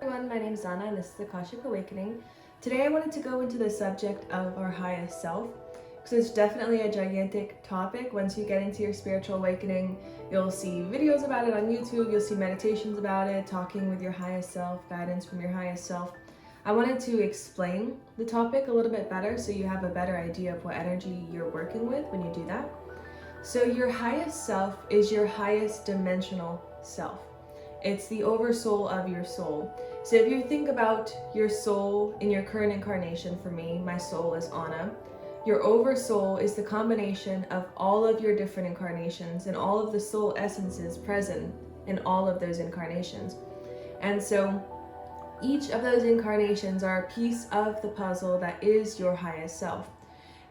Everyone, my name is Anna and this is Akashic Awakening. Today I wanted to go into the subject of our highest self because it's definitely a gigantic topic. Once you get into your spiritual awakening, you'll see videos about it on YouTube, you'll see meditations about it, talking with your highest self, guidance from your highest self. I wanted to explain the topic a little bit better so you have a better idea of what energy you're working with when you do that. So your highest self is your highest dimensional self. It's the oversoul of your soul. So if you think about your soul in your current incarnation, for me, my soul is Anna. Your oversoul is the combination of all of your different incarnations and all of the soul essences present in all of those incarnations. And so each of those incarnations are a piece of the puzzle that is your highest self.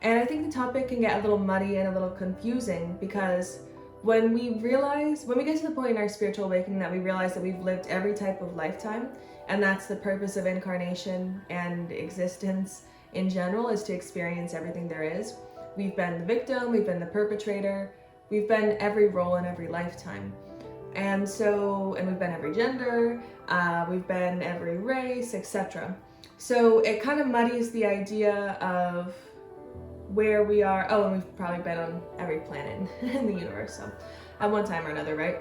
And I think the topic can get a little muddy and a little confusing because when we get to the point in our spiritual awakening that we realize that we've lived every type of lifetime, and that's the purpose of incarnation and existence in general, is to experience everything there is. We've been the victim, we've been the perpetrator, we've been every role in every lifetime. And we've been every gender, we've been every race, etc. So it kind of muddies the idea of where we are. Oh, and we've probably been on every planet in the universe, so at one time or another, right?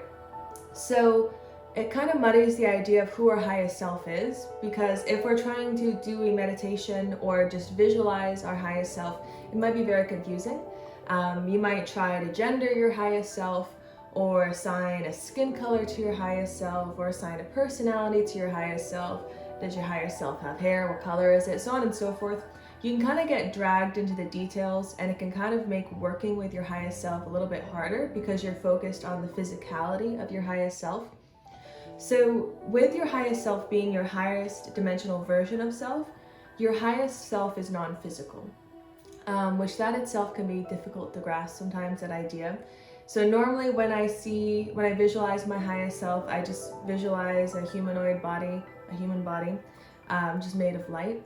So it kind of muddies the idea of who our highest self is, because if we're trying to do a meditation or just visualize our highest self, it might be very confusing. You might try to gender your highest self, or assign a skin color to your highest self, or assign a personality to your highest self. Does your highest self have hair? What color is it? So on and so forth. You can kind of get dragged into the details, and it can kind of make working with your highest self a little bit harder because you're focused on the physicality of your highest self. So with your highest self being your highest dimensional version of self, your highest self is non-physical, which that itself can be difficult to grasp sometimes, that idea. So normally when I visualize my highest self, I just visualize a humanoid body, a human body, just made of light.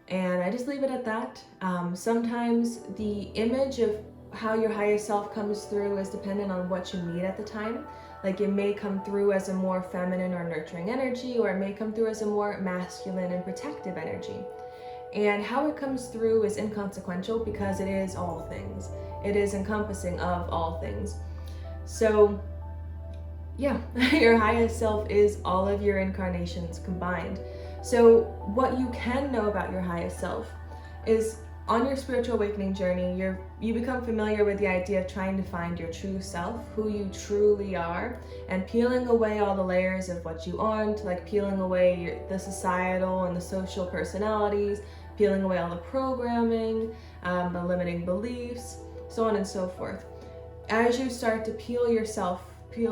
And I just leave it at that. Sometimes the image of how your highest self comes through is dependent on what you need at the time. Like it may come through as a more feminine or nurturing energy, or it may come through as a more masculine and protective energy. And how it comes through is inconsequential because it is all things. It is encompassing of all things. So yeah, your highest self is all of your incarnations combined. So what you can know about your highest self is on your spiritual awakening journey, you become familiar with the idea of trying to find your true self, who you truly are, and peeling away all the layers of what you aren't, like peeling away the societal and the social personalities, peeling away all the programming, the limiting beliefs, so on and so forth. As you start to peel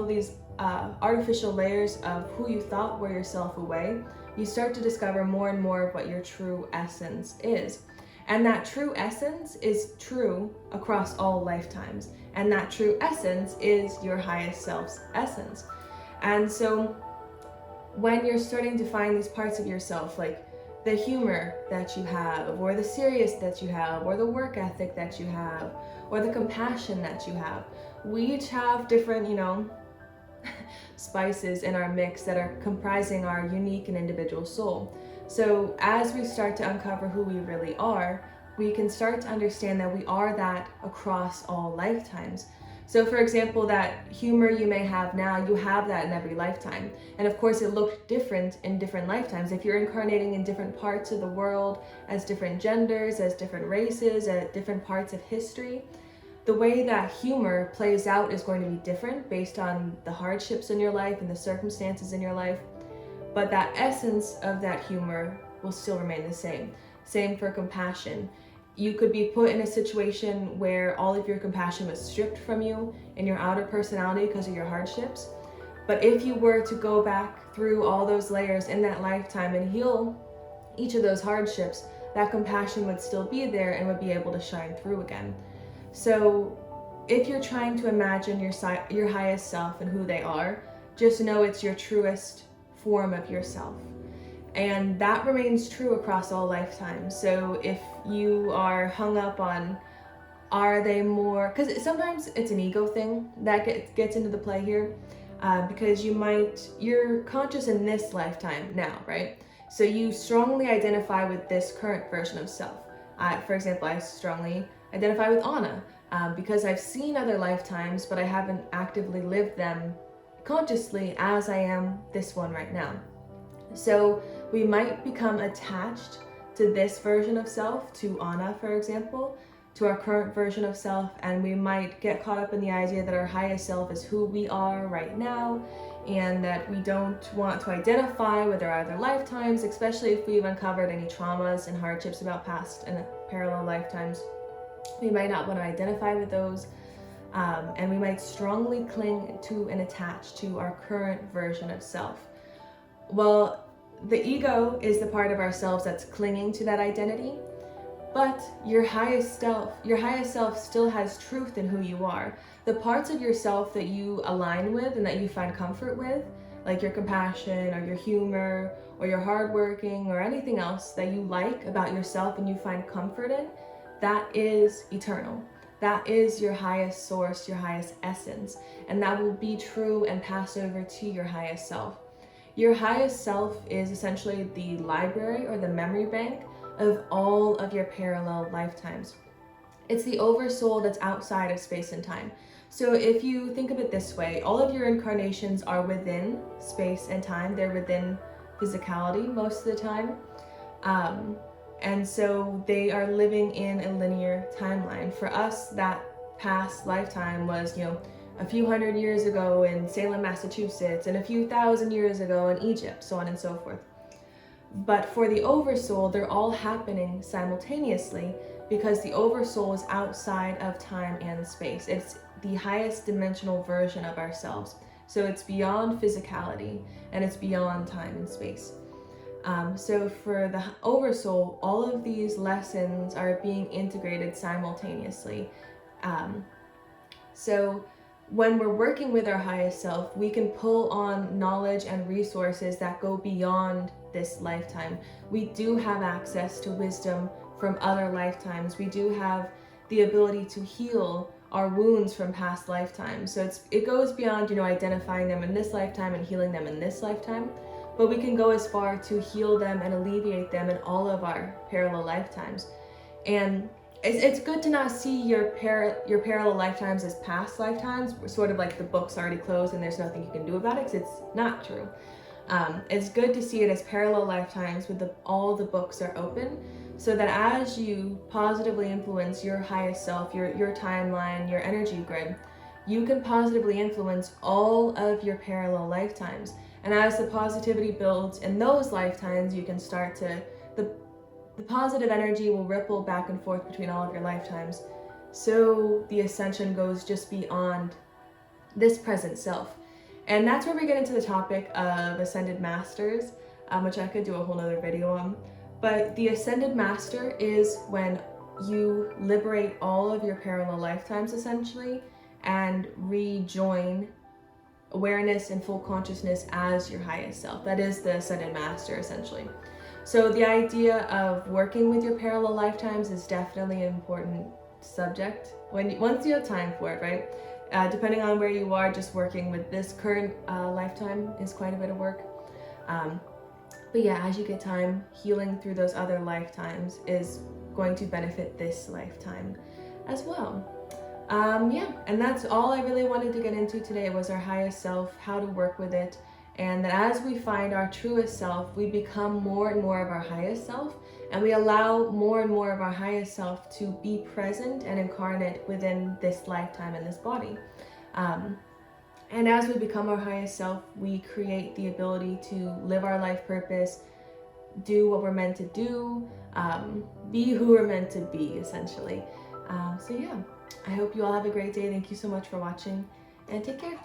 these artificial layers of who you thought were yourself away, you start to discover more and more of what your true essence is. And that true essence is true across all lifetimes. And that true essence is your highest self's essence. And so when you're starting to find these parts of yourself, like the humor that you have, or the seriousness that you have, or the work ethic that you have, or the compassion that you have, we each have different, spices in our mix that are comprising our unique and individual soul. So as we start to uncover who we really are, we can start to understand that we are that across all lifetimes. So for example, that humor you may have now, you have that in every lifetime. And of course it looked different in different lifetimes. If you're incarnating in different parts of the world, as different genders, as different races, at different parts of history, the way that humor plays out is going to be different based on the hardships in your life and the circumstances in your life. But that essence of that humor will still remain the same. Same for compassion. You could be put in a situation where all of your compassion was stripped from you in your outer personality because of your hardships. But if you were to go back through all those layers in that lifetime and heal each of those hardships, that compassion would still be there and would be able to shine through again. So if you're trying to imagine your highest self and who they are, just know it's your truest form of yourself. And that remains true across all lifetimes. So if you are hung up on, are they more, because sometimes it's an ego thing that gets into the play here. because you're conscious in this lifetime now, right? So you strongly identify with this current version of self. For example, I strongly identify with Anna because I've seen other lifetimes, but I haven't actively lived them consciously as I am this one right now. So we might become attached to this version of self, to Anna, for example, to our current version of self, and we might get caught up in the idea that our highest self is who we are right now, and that we don't want to identify with our other lifetimes, especially if we've uncovered any traumas and hardships about past and parallel lifetimes. We might not want to identify with those, and we might strongly cling to and attach to our current version of self. Well, the ego is the part of ourselves that's clinging to that identity, but your highest self still has truth in who you are. The parts of yourself that you align with and that you find comfort with, like your compassion or your humor or your hardworking or anything else that you like about yourself and you find comfort in, that is eternal. That is your highest source, your highest essence, and that will be true and pass over to your highest self. Your highest self is essentially the library or the memory bank of all of your parallel lifetimes. It's the oversoul that's outside of space and time. So if you think of it this way, all of your incarnations are within space and time. They're within physicality most of the time. And so they are living in a linear timeline. For us, that past lifetime was, a few hundred years ago in Salem, Massachusetts, and a few thousand years ago in Egypt, so on and so forth. But for the oversoul, they're all happening simultaneously because the oversoul is outside of time and space. It's the highest dimensional version of ourselves. So it's beyond physicality and it's beyond time and space. So for the oversoul, all of these lessons are being integrated simultaneously. So when we're working with our highest self, we can pull on knowledge and resources that go beyond this lifetime. We do have access to wisdom from other lifetimes. We do have the ability to heal our wounds from past lifetimes. So it goes beyond, identifying them in this lifetime and healing them in this lifetime. But we can go as far to heal them and alleviate them in all of our parallel lifetimes. And it's good to not see your parallel lifetimes as past lifetimes, sort of like the book's already closed and there's nothing you can do about it, because it's not true. It's good to see it as parallel lifetimes with all the books are open, so that as you positively influence your highest self, your timeline, your energy grid, you can positively influence all of your parallel lifetimes. And as the positivity builds in those lifetimes, you can start to, the positive energy will ripple back and forth between all of your lifetimes. So the ascension goes just beyond this present self. And that's where we get into the topic of ascended masters, which I could do a whole nother video on. But the ascended master is when you liberate all of your parallel lifetimes essentially and rejoin awareness and full consciousness as your highest self. That is the ascended master essentially. So the idea of working with your parallel lifetimes is definitely an important subject once you have time for it, right? Depending on where you are, just working with this current lifetime is quite a bit of work. But yeah, as you get time, healing through those other lifetimes is going to benefit this lifetime as well. Yeah, and that's all I really wanted to get into today was our highest self, how to work with it, and that as we find our truest self, we become more and more of our highest self, and we allow more and more of our highest self to be present and incarnate within this lifetime and this body. And as we become our highest self, we create the ability to live our life purpose, do what we're meant to do, be who we're meant to be, essentially. So yeah, I hope you all have a great day. Thank you so much for watching, and take care.